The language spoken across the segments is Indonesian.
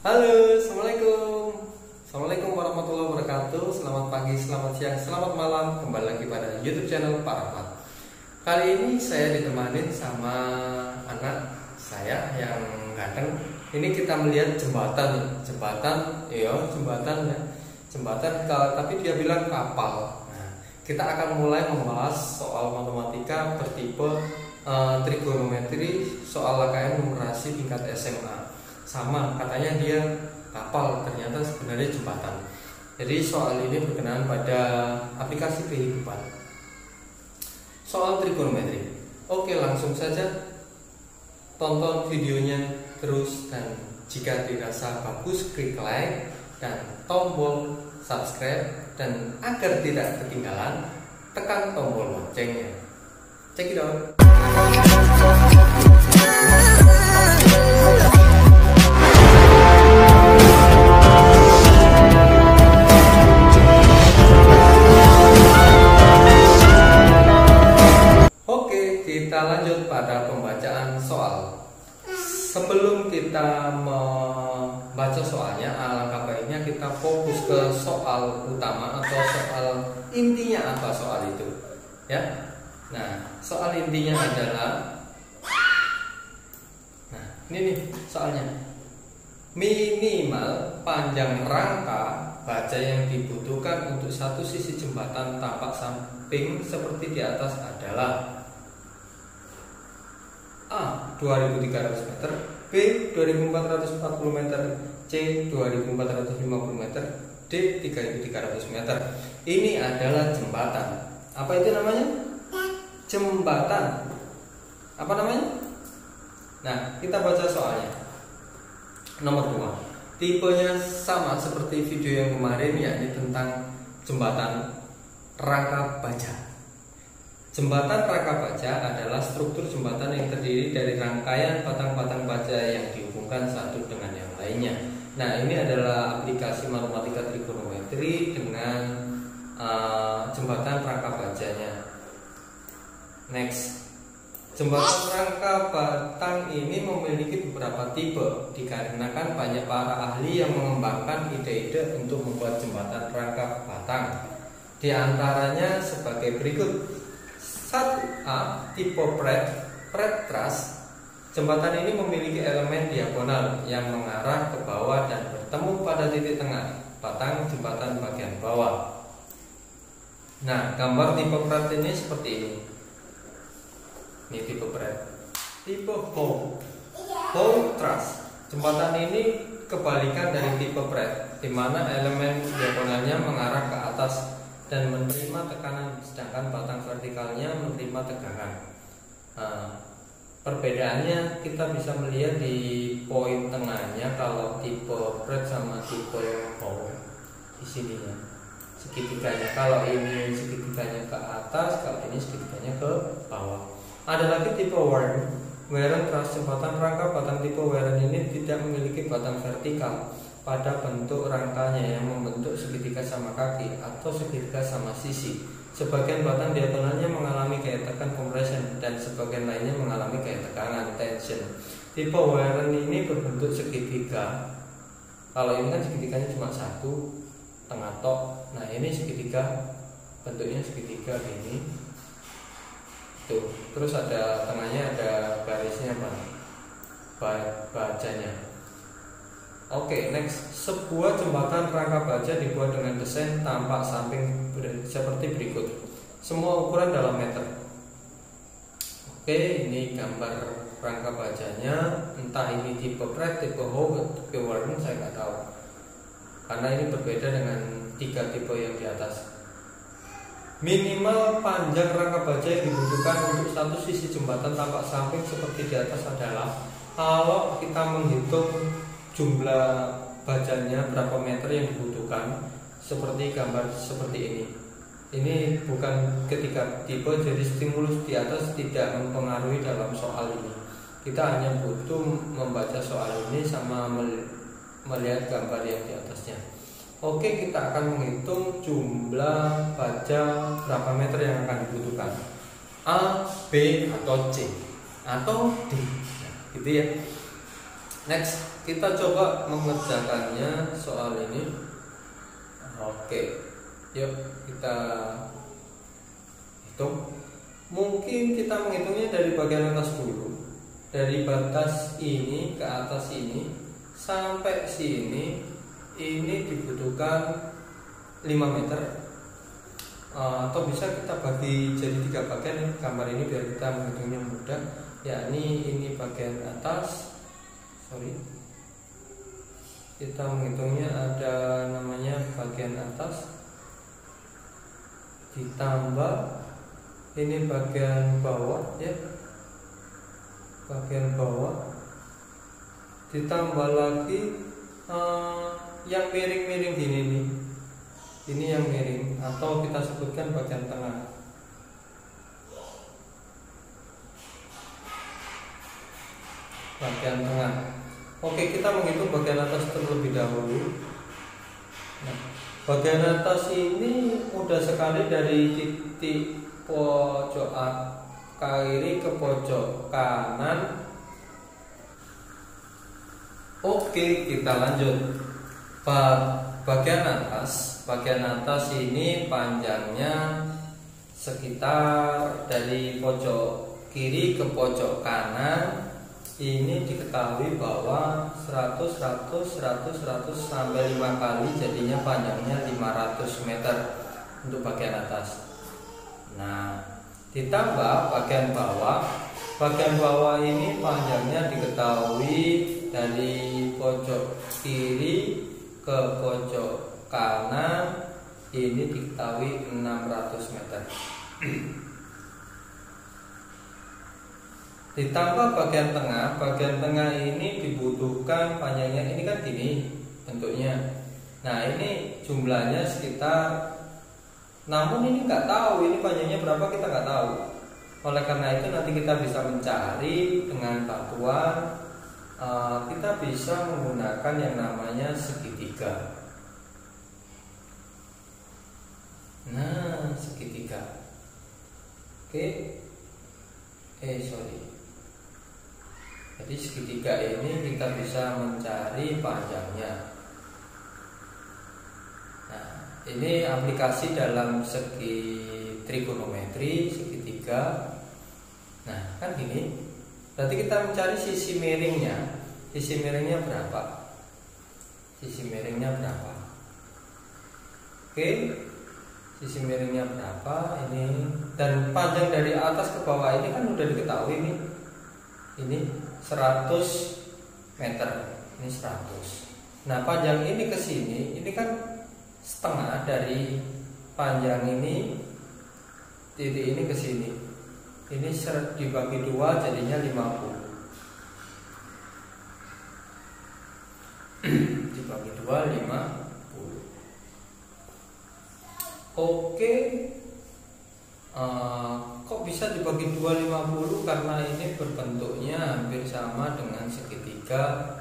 Halo, Assalamualaikum warahmatullahi wabarakatuh. Selamat pagi, selamat siang, selamat malam. Kembali lagi pada YouTube channel Pak Rahmat. Kali ini saya ditemani sama anak saya yang ganteng. Ini kita melihat jembatan, tapi dia bilang kapal. Nah, kita akan mulai membahas soal matematika bertipe trigonometri, soal LKM numerasi tingkat SMA. Sama, katanya dia kapal, ternyata sebenarnya jembatan. Jadi soal ini berkenaan pada aplikasi kehidupan. Soal trigonometri. Oke, langsung saja tonton videonya terus, dan jika dirasa bagus klik like dan tombol subscribe, dan agar tidak ketinggalan tekan tombol loncengnya. Check it out. Kita lanjut pada pembacaan soal. Sebelum kita membaca soalnya, alangkah baiknya kita fokus ke soal utama atau soal intinya apa soal itu, ya. Nah, soal intinya adalah, nah ini nih soalnya, minimal panjang rangka baja yang dibutuhkan untuk satu sisi jembatan tampak samping seperti di atas adalah A. 2300 meter, B. 2440 meter, C. 2450 meter, D. 3300 meter. Ini adalah jembatan. Apa itu namanya? Jembatan. Apa namanya? Nah, kita baca soalnya. Nomor 2. Tipenya sama seperti video yang kemarin, yakni tentang jembatan rangka baja. Jembatan rangka baja adalah struktur jembatan yang terdiri dari rangkaian batang-batang baja yang dihubungkan satu dengan yang lainnya. Nah, ini adalah aplikasi matematika trigonometri dengan jembatan rangka bajanya. Next, jembatan rangka batang ini memiliki beberapa tipe, dikarenakan banyak para ahli yang mengembangkan ide-ide untuk membuat jembatan rangka batang. Di antaranya sebagai berikut. 1A, tipe Pratt truss. Jembatan ini memiliki elemen diagonal yang mengarah ke bawah dan bertemu pada titik tengah batang jembatan bagian bawah. Nah, gambar tipe Pratt ini seperti ini. Ini tipe Pratt. Tipe Howe truss. Jembatan ini kebalikan dari tipe Pratt, di mana elemen diagonalnya mengarah ke atas dan menerima tekanan, sedangkan batang vertikalnya menerima tegangan. Perbedaannya kita bisa melihat di poin tengahnya. Kalau tipe Pratt sama tipe Howe di sininya segitiganya. Kalau ini segitiganya ke atas, kalau ini segitiganya ke bawah. Ada lagi tipe Warren truss. Jembatan rangka batang tipe Warren ini tidak memiliki batang vertikal pada bentuk rangkanya yang membentuk segitiga sama kaki atau segitiga sama sisi. Sebagian batang diagonalnya mengalami gaya tekan compression dan sebagian lainnya mengalami gaya tekanan tension. Tipe Warren ini berbentuk segitiga. Kalau ini kan segitiganya cuma satu tengah tok. Nah, ini segitiga, bentuknya segitiga ini. Tuh. Terus ada tengahnya ada garisnya bajanya. Oke, next. Sebuah jembatan rangka baja dibuat dengan desain tampak samping seperti berikut. Semua ukuran dalam meter. Oke, ini gambar rangka bajanya. Entah ini tipe Pratt, tipe Howe, tipe Warren, saya nggak tahu. Karena ini berbeda dengan 3 tipe yang di atas. Minimal panjang rangka baja yang dibutuhkan untuk satu sisi jembatan tampak samping seperti di atas adalah, kalau kita menghitung jumlah bajanya berapa meter yang dibutuhkan, seperti gambar seperti ini. Ini bukan ketiga tipe, jadi stimulus di atas tidak mempengaruhi dalam soal ini. Kita hanya butuh membaca soal ini sama melihat gambar yang di atasnya. Oke, kita akan menghitung jumlah baja berapa meter yang akan dibutuhkan. A, B, atau C, atau D. Nah, gitu ya. Next. kita coba mengerjakannya soal ini. Oke, yuk kita hitung. Mungkin kita menghitungnya dari bagian atas dulu. Dari batas ini ke atas ini sampai sini, ini dibutuhkan 5 meter. Atau bisa kita bagi jadi 3 bagian ini, gambar ini biar kita menghitungnya mudah. Yakni ini bagian atas, kita menghitungnya ada namanya bagian atas, ditambah ini bagian bawah ya, bagian bawah, ditambah lagi yang miring-miring gini nih. Ini yang miring atau kita sebutkan bagian tengah. Bagian tengah. Oke, kita menghitung bagian atas terlebih dahulu. Nah, bagian atas ini mudah sekali dari titik pojok kiri ke pojok kanan. Oke, kita lanjut. Bagian atas ini panjangnya sekitar dari pojok kiri ke pojok kanan. Ini diketahui bahwa 100 sampai 5 kali, jadinya panjangnya 500 meter untuk bagian atas. Nah, ditambah bagian bawah. Bagian bawah ini panjangnya diketahui dari pojok kiri ke pojok kanan, ini diketahui 600 meter. Ditambah bagian tengah ini dibutuhkan panjangnya, ini kan gini bentuknya. Nah, ini jumlahnya sekitar, namun ini nggak tahu ini panjangnya berapa, kita nggak tahu. Oleh karena itu nanti kita bisa mencari dengan batuan. Kita bisa menggunakan yang namanya segitiga. Nah, segitiga. Oke. Jadi segitiga ini kita bisa mencari panjangnya. Nah, ini aplikasi dalam segi trigonometri segitiga. Nah, kan gini. Berarti kita mencari sisi miringnya. Sisi miringnya berapa? Sisi miringnya berapa? Oke. Sisi miringnya berapa ini? Dan panjang dari atas ke bawah ini kan udah diketahui nih. Ini 100 meter. Ini 100. Nah, panjang ini ke sini, ini kan setengah dari panjang ini, titik ini ke sini. Ini dibagi 2 jadinya 50. Dibagi 2 50. Oke. Kok bisa dibagi 2 50? Karena ini berbentuknya hampir sama dengan segitiga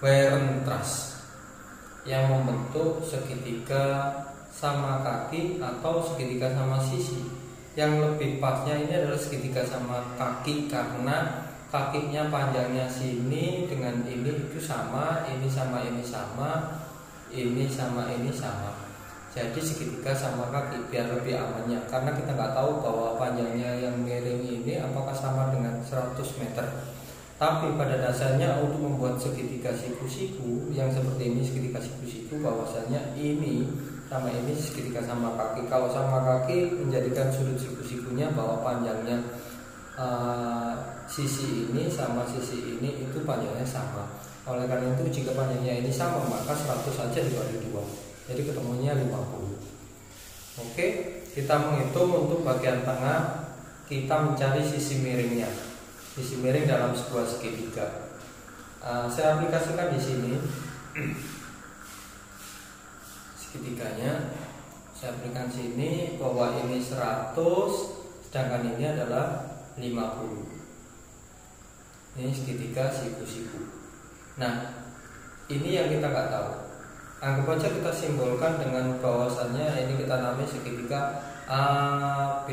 Weierstrass yang membentuk segitiga sama kaki atau segitiga sama sisi. Yang lebih pasnya ini adalah segitiga sama kaki, karena kakinya panjangnya sini dengan ini itu sama, ini sama ini sama, ini sama ini sama. Jadi segitiga sama kaki biar lebih amannya, karena kita nggak tahu bahwa panjangnya yang miring ini apakah sama dengan 100 meter. Tapi pada dasarnya untuk membuat segitiga siku-siku yang seperti ini, segitiga siku-siku, bahwasanya ini sama ini segitiga sama kaki. Kalau sama kaki menjadikan sudut siku-sikunya bahwa panjangnya sisi ini sama sisi ini itu panjangnya sama. Oleh karena itu jika panjangnya ini sama, maka 100 saja dibagi 2. Jadi ketemunya 50. Oke, kita menghitung untuk bagian tengah, kita mencari sisi miringnya. Sisi miring dalam sebuah segitiga. Saya aplikasikan di sini. Segitiganya saya berikan sini bahwa ini 100, sedangkan ini adalah 50. Ini segitiga siku-siku. Nah, ini yang kita nggak tahu. Anggap aja kita simbolkan dengan bahwasannya ini kita namai segitiga ABC.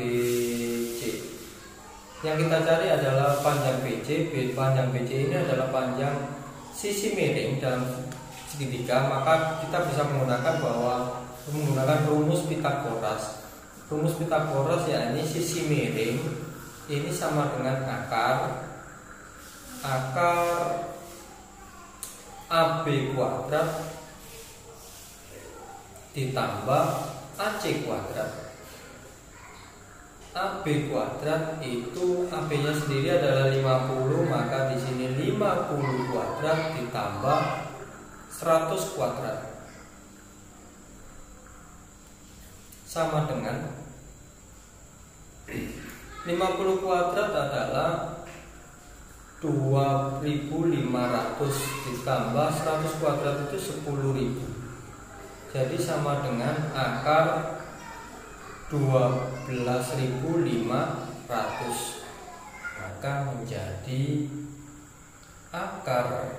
Yang kita cari adalah panjang BC. Panjang BC ini adalah panjang sisi miring dalam segitiga, maka kita bisa menggunakan rumus Pitagoras. Rumus Pitagoras yakni sisi miring ini sama dengan akar AB kuadrat ditambah AC kuadrat. AB kuadrat itu AB-nya sendiri adalah 50, maka di sini 50 kuadrat ditambah 100 kuadrat sama dengan 50 kuadrat adalah 2500 ditambah 100 kuadrat itu 10.000. Jadi sama dengan akar 12.500. Maka menjadi akar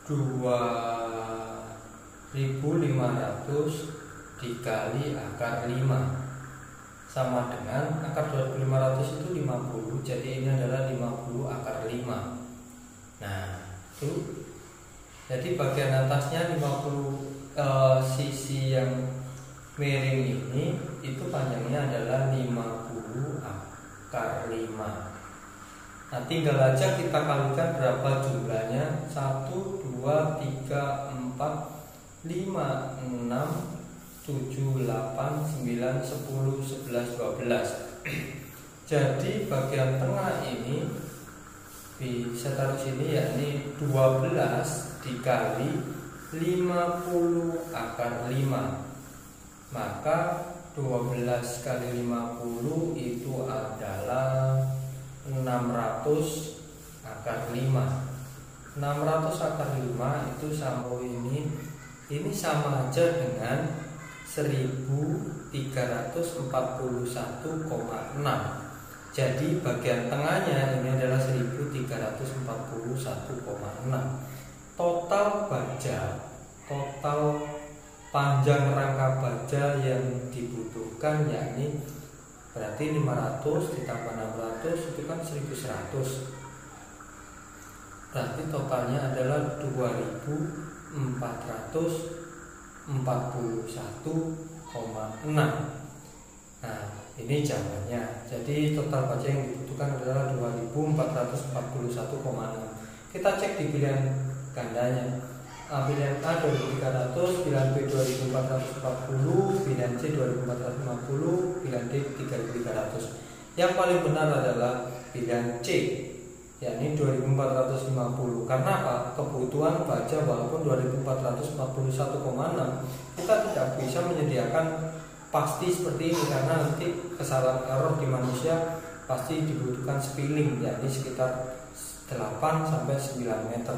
2.500 dikali akar 5 sama dengan akar 2.500 itu 50. Jadi ini adalah 50 akar 5. Nah, itu jadi bagian atasnya 50 sisi yang miring ini itu panjangnya adalah 50 akar 5. Nah, tinggal aja kita kalikan berapa jumlahnya. 1, 2, 3, 4, 5, 6, 7, 8, 9, 10, 11, 12. Jadi bagian tengah ini bisa taruh sini, yakni 12 dikali 50 akar 5. Maka 12 kali 50 itu adalah 600 akar 5. 600 akar 5 itu sama ini sama aja dengan 1341,6. Jadi bagian tengahnya ini adalah 1341,6. Total panjang rangka baja yang dibutuhkan yakni berarti 500 ditambah 600 itu kan 1100. Berarti totalnya adalah 2441,6. Nah, ini jawabannya. Jadi total baja yang dibutuhkan adalah 2441,6. Kita cek di pilihan gandanya. Pilihan A 2300, pilihan B 2440, pilihan C 2450, pilihan D 3300. Yang paling benar adalah pilihan C, yakni 2450. Karena apa? Kebutuhan baja walaupun 2441,6, kita tidak bisa menyediakan pasti seperti ini, karena nanti kesalahan error di manusia pasti dibutuhkan spilling, yakni sekitar 8 sampai 9 meter.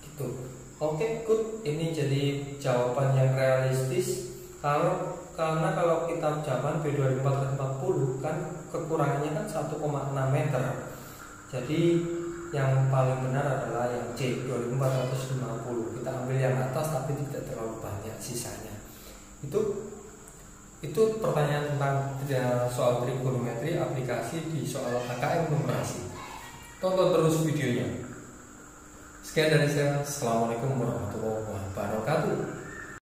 Gitu. Oke, good. Ini jadi jawaban yang realistis. Karena kalau kita jawaban B 2440 kan kekurangannya kan 1,6 meter. Jadi yang paling benar adalah yang C 2450. Kita ambil yang atas tapi tidak terlalu banyak sisanya. Itu pertanyaan tentang soal trigonometri aplikasi di soal HKM numerasi. Tonton terus videonya. Sekian dari saya. Assalamualaikum warahmatullahi wabarakatuh.